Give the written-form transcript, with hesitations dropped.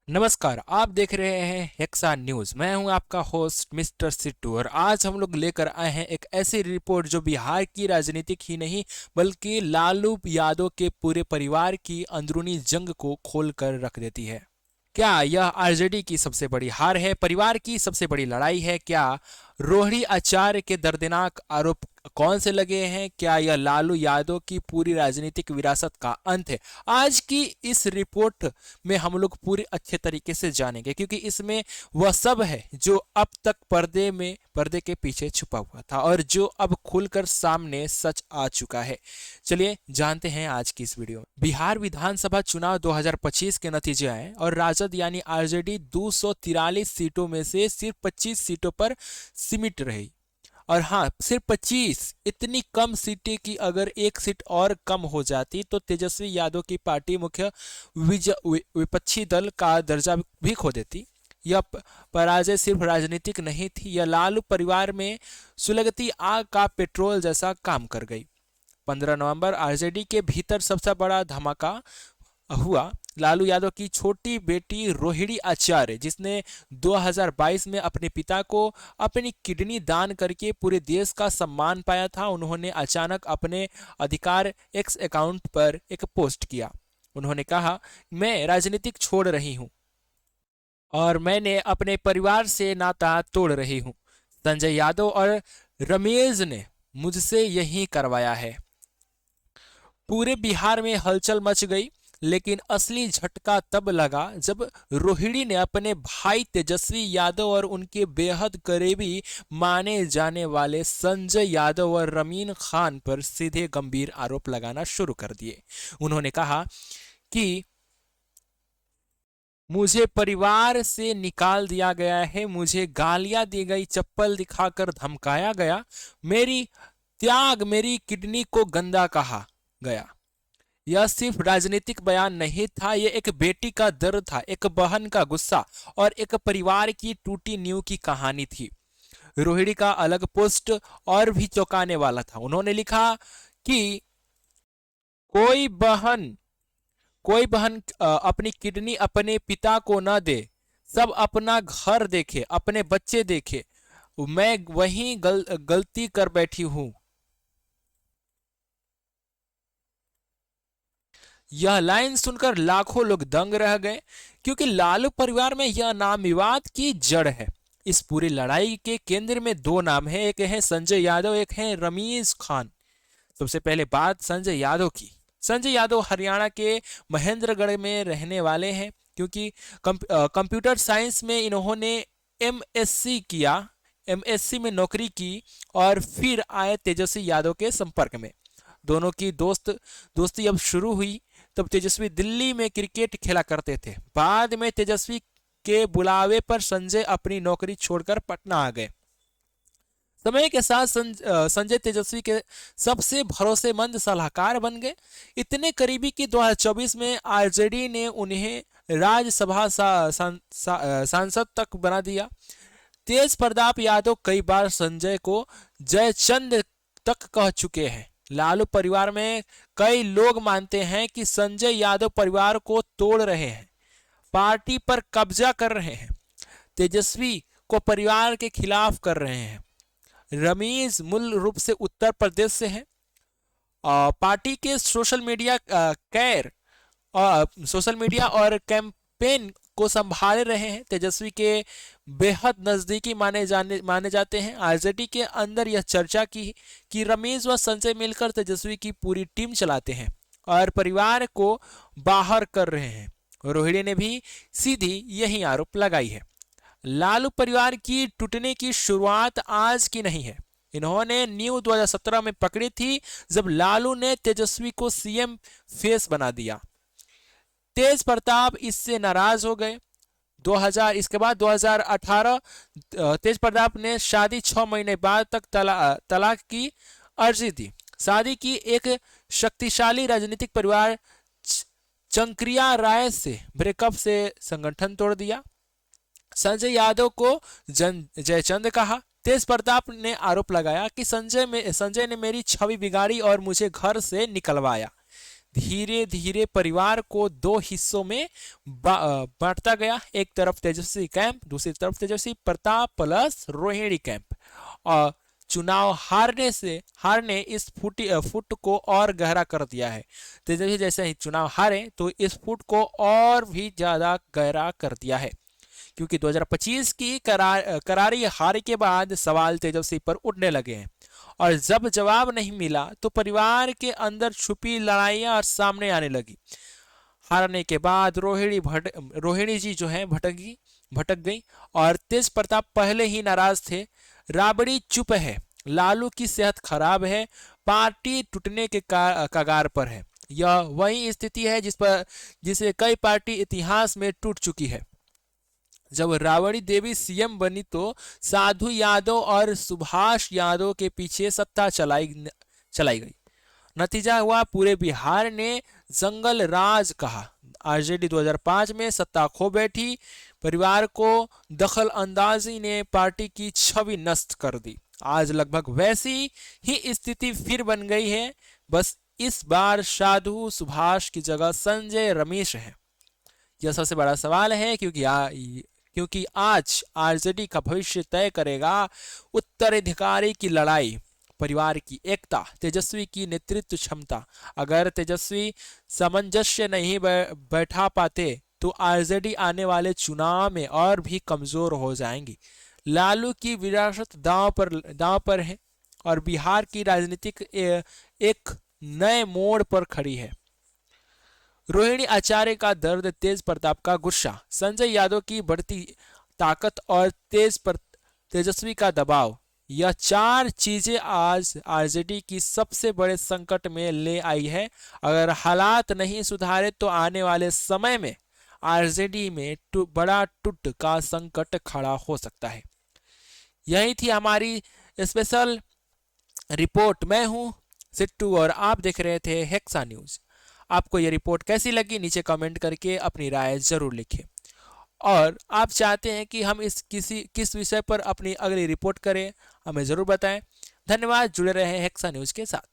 नमस्कार, आप देख रहे हैं हेक्सा न्यूज। मैं हूं आपका होस्ट मिस्टर सिट्टू और आज हम लोग लेकर आए हैं एक ऐसी रिपोर्ट जो बिहार की राजनीतिक ही नहीं बल्कि लालू यादव के पूरे परिवार की अंदरूनी जंग को खोल कर रख देती है। क्या यह आरजेडी की सबसे बड़ी हार है? परिवार की सबसे बड़ी लड़ाई है? क्या रोहिणी आचार्य के दर्दनाक आरोप कौन से लगे हैं? क्या यह लालू यादव की पूरी राजनीतिक विरासत का अंत है? आज की इस रिपोर्ट में हम लोग पूरे अच्छे तरीके से जानेंगे, क्योंकि इसमें वह सब है जो अब तक पर्दे के पीछे छुपा हुआ था और जो अब खुलकर सामने सच आ चुका है। चलिए जानते हैं आज की इस वीडियो में। बिहार विधानसभा चुनाव 2025 के नतीजे आए और राजद यानी आरजेडी 243 सीटों में से सिर्फ 25 सीटों पर सीमित रही। और हाँ, सिर्फ 25, इतनी कम सीटें कि अगर एक सीट और कम हो जाती तो तेजस्वी यादव की पार्टी मुख्य विपक्षी दल का दर्जा भी खो देती। यह पराजय सिर्फ राजनीतिक नहीं थी, यह लालू परिवार में सुलगती आग का पेट्रोल जैसा काम कर गई। 15 नवंबर आरजेडी के भीतर सबसे बड़ा धमाका हुआ। लालू यादव की छोटी बेटी रोहिणी आचार्य, जिसने 2022 में अपने पिता को अपनी किडनी दान करके पूरे देश का सम्मान पाया था, उन्होंने अचानक अपने अधिकार एक्स अकाउंट पर एक पोस्ट किया। उन्होंने कहा, मैं राजनीतिक छोड़ रही हूं और मैंने अपने परिवार से नाता तोड़ रही हूं। संजय यादव और रमेश ने मुझसे यही करवाया है। पूरे बिहार में हलचल मच गई, लेकिन असली झटका तब लगा जब रोहिणी ने अपने भाई तेजस्वी यादव और उनके बेहद करीबी माने जाने वाले संजय यादव और रमीन खान पर सीधे गंभीर आरोप लगाना शुरू कर दिए। उन्होंने कहा कि मुझे परिवार से निकाल दिया गया है, मुझे गालियां दी गई, चप्पल दिखाकर धमकाया गया, मेरी किडनी को गंदा कहा गया। यह सिर्फ राजनीतिक बयान नहीं था, यह एक बेटी का दर्द था, एक बहन का गुस्सा और एक परिवार की टूटी नींव की कहानी थी। रोहिणी का अलग पोस्ट और भी चौंकाने वाला था। उन्होंने लिखा कि कोई बहन अपनी किडनी अपने पिता को न दे, सब अपना घर देखे, अपने बच्चे देखे। मैं वही गलती कर बैठी हूं। यह लाइन सुनकर लाखों लोग दंग रह गए, क्योंकि लालू परिवार में यह नाम विवाद की जड़ है। इस पूरी लड़ाई के केंद्र में दो नाम हैं, एक है संजय यादव, एक है रमीज खान। सबसे पहले बात संजय यादव की। संजय यादव हरियाणा के महेंद्रगढ़ में रहने वाले हैं, क्योंकि कंप्यूटर साइंस में इन्होंने एमएससी किया, एमएससी में नौकरी की और फिर आए तेजस्वी यादव के संपर्क में। दोनों की दोस्ती जब शुरू हुई तब तेजस्वी दिल्ली में क्रिकेट खेला करते थे। बाद में तेजस्वी के बुलावे पर संजय अपनी नौकरी छोड़कर पटना आ गए। समय के साथ संजय तेजस्वी के सबसे भरोसेमंद सलाहकार बन गए, इतने करीबी कि 2024 में आरजेडी ने उन्हें राज्यसभा सांसद तक बना दिया। तेज प्रताप यादव कई बार संजय को जयचंद तक कह चुके हैं। लालू परिवार में कई लोग मानते हैं कि संजय यादव परिवार को तोड़ रहे हैं, पार्टी पर कब्जा कर रहे हैं, तेजस्वी को परिवार के खिलाफ कर रहे हैं। रमीज मूल रूप से उत्तर प्रदेश से है। पार्टी के सोशल मीडिया और कैंपेन को संभाल रहे हैं। तेजस्वी के बेहद नजदीकी माने जाते हैं। आरजेडी के अंदर यह चर्चा की कि रमेश व संजय मिलकर तेजस्वी की पूरी टीम चलाते हैं और परिवार को बाहर कर रहे हैं। रोहिणी ने भी सीधी यही आरोप लगाई है। लालू परिवार की टूटने की शुरुआत आज की नहीं है। इन्होंने न्यू 2017 में पकड़ी थी, जब लालू ने तेजस्वी को सीएम फेस बना दिया। तेज प्रताप इससे नाराज हो गए। 2000 इसके बाद 2018 तेज प्रताप ने शादी 6 महीने बाद तक तलाक की अर्जी दी। शादी की एक शक्तिशाली राजनीतिक परिवार चंक्रिया राय से ब्रेकअप से संगठन तोड़ दिया। संजय यादव को जयचंद कहा। तेज प्रताप ने आरोप लगाया कि संजय ने मेरी छवि बिगाड़ी और मुझे घर से निकलवाया। धीरे धीरे परिवार को दो हिस्सों में बांटता गया। एक तरफ तेजस्वी कैंप, दूसरी तरफ तेजस्वी प्रताप प्लस रोहिणी कैंप। और चुनाव हारने इस फुट को और गहरा कर दिया है। तेजस्वी जैसे ही चुनाव हारे तो इस फुट को और भी ज्यादा गहरा कर दिया है, क्योंकि 2025 की करारी हार के बाद सवाल तेजस्वी पर उठने लगे हैं, और जब जवाब नहीं मिला तो परिवार के अंदर छुपी लड़ाइयां सामने आने लगी। हारने के बाद रोहिणी जी जो है भटक गई, और तेज प्रताप पहले ही नाराज थे। राबड़ी चुप है, लालू की सेहत खराब है, पार्टी टूटने के कगार पर है। यह वही स्थिति है जिसे कई पार्टी इतिहास में टूट चुकी है। जब राबड़ी देवी सीएम बनी तो साधु यादव और सुभाष यादव के पीछे सत्ता चलाई गई। नतीजा हुआ पूरे बिहार ने जंगल राज कहा। आरजेडी 2005 में सत्ता खो बैठी। परिवार को दखल अंदाजी ने पार्टी की छवि नष्ट कर दी। आज लगभग वैसी ही स्थिति फिर बन गई है, बस इस बार साधु सुभाष की जगह संजय रमेश है। यह सबसे बड़ा सवाल है, क्योंकि आज आरजेडी का भविष्य तय करेगा उत्तराधिकारी की लड़ाई, परिवार की एकता, तेजस्वी की नेतृत्व क्षमता। अगर तेजस्वी सामंजस्य नहीं बैठा पाते तो आरजेडी आने वाले चुनाव में और भी कमजोर हो जाएंगी। लालू की विरासत दांव पर है और बिहार की राजनीतिक एक नए मोड़ पर खड़ी है। रोहिणी आचार्य का दर्द, तेज प्रताप का गुस्सा, संजय यादव की बढ़ती ताकत और तेजस्वी का दबाव, यह चार चीजें आज आरजेडी की सबसे बड़े संकट में ले आई है। अगर हालात नहीं सुधारे तो आने वाले समय में आरजेडी में बड़ा टूट का संकट खड़ा हो सकता है। यही थी हमारी स्पेशल रिपोर्ट। मैं हूं सिट्टू और आप देख रहे थे हेक्सा न्यूज। आपको यह रिपोर्ट कैसी लगी नीचे कमेंट करके अपनी राय जरूर लिखें, और आप चाहते हैं कि हम किस विषय पर अपनी अगली रिपोर्ट करें, हमें जरूर बताएं। धन्यवाद, जुड़े रहे हेक्सा न्यूज के साथ।